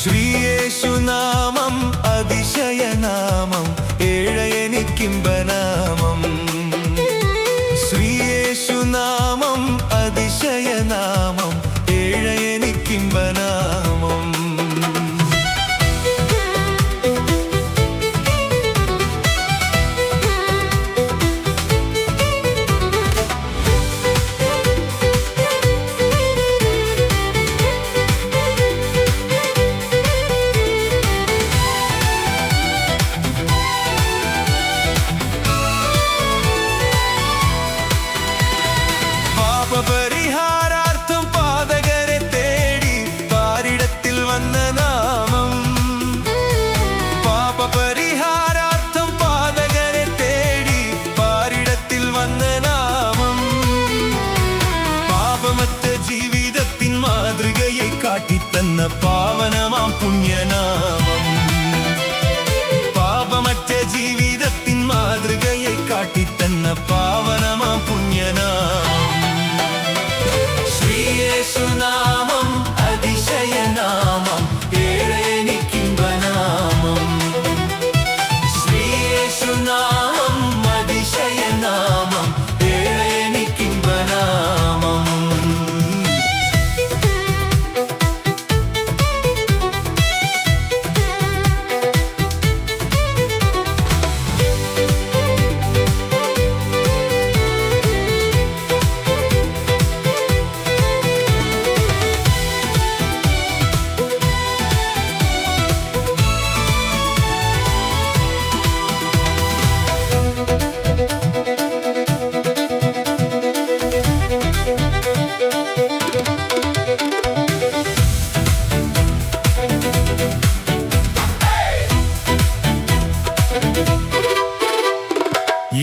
ശ്രീയേശുനാമം അതിശയനാമം ഏഴയനിക്കിമ്പനാമം. ശ്രീയേശുനാമം അതിശയനാമം ഏഴയനിക്കിമ്പനാമം. പരിഹാരാർത്ഥം പാതകരെ തേടി പാരിടത്തിൽ വന്ന നാമം. പാപപരിഹാരാർത്ഥം പാതകരെ തേടി പാരിടത്തിൽ വന്ന നാമം. പാപമറ്റ ജീവിതത്തിൻ മാതൃകയെ കാട്ടിത്തന്ന പാവനമാം പുണ്യനാമം. പാപമറ്റ ജീവിതത്തിൻ മാതൃകയെ കാട്ടിത്തന്ന പാവനമാം പുണ്യനാമം. ശ്രീയേശുനാമം അതിശയനാമം ഏഴയനിക്കിമ്പനാമം. ശ്രീയേശുനാമം അതിശയനാമം ഏഴയനിക്കിമ്പനാമം.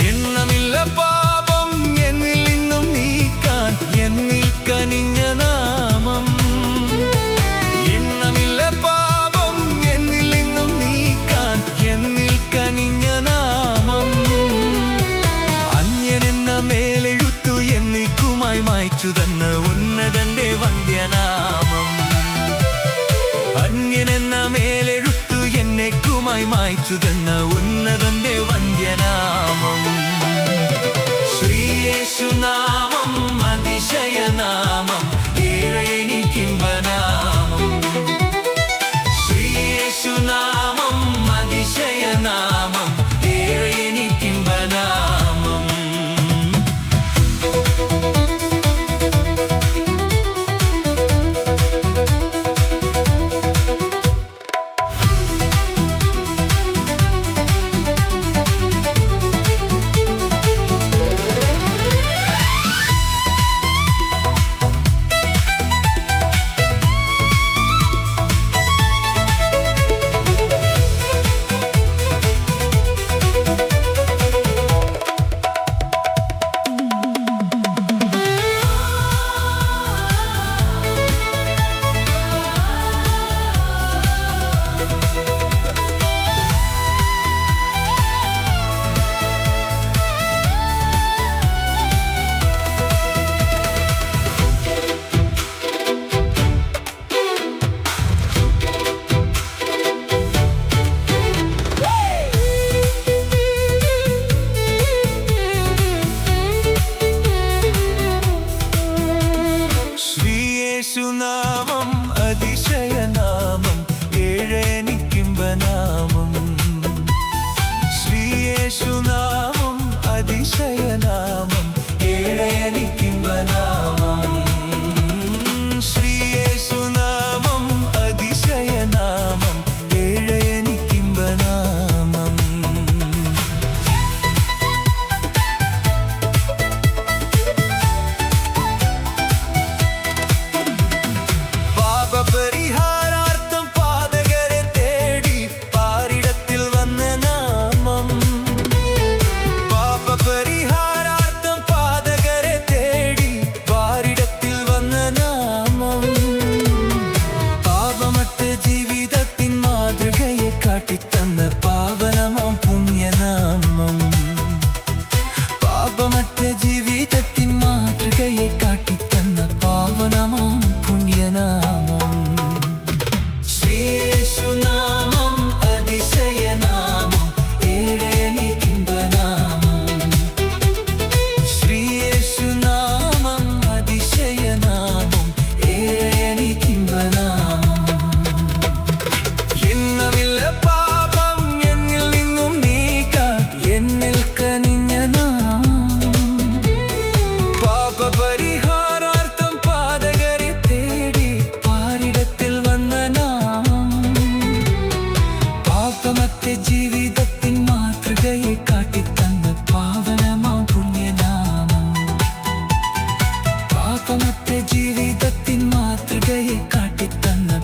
എണ്ണമില്ല പാപം എന്നിൽ നിന്നും നീക്കാൻ എന്നിൽ കനിഞ്ഞ നാമം. എണ്ണമില്ല പാപം എന്നിൽ നിന്നും നീക്കാൻ എന്നിൽ കനിഞ്ഞ നാമം. അന്യനെന്ന മേലെഴുത്തു എന്നേക്കുമായി മായ്ച്ചു തന്ന ഉന്നതന്റെ വന്ദ്യനാമം. അന്യനെന്ന മേലെഴുത്തു എന്നേക്കുമായി മായ്ച്ചു തന്ന ഉന്നതന്റെ വന്ദ്യനാമം. ശ്രീയേശുനാമം അതിശയനാമം ഏഴയനിക്കിമ്പനാമം. ശ്രീയേശുനാമം അതിശയനാമം ഏഴയനിക്കിമ്പനാമം. ശ്രീയേശുനാമം അതിശയനാമം ഏഴയനിക്കിമ്പനാമം. ശ്രീയേശുനാമം അതിശയനാമം ഏഴയനിക്കിമ്പനാമം. ശ്രീയേശുനാമം അതിശയനാമം ഏഴയനിക്കിമ്പനാമം. പരിഹാര പാപമത്തെ ജീവിതത്തിൻ മാതൃകയെ കാട്ടിത്തന്ന പാവനമാം പുണ്യനാമം. പാപമത്തെ ജീവിതത്തിൻ മാതൃകയെ കാട്ടിത്തന്ന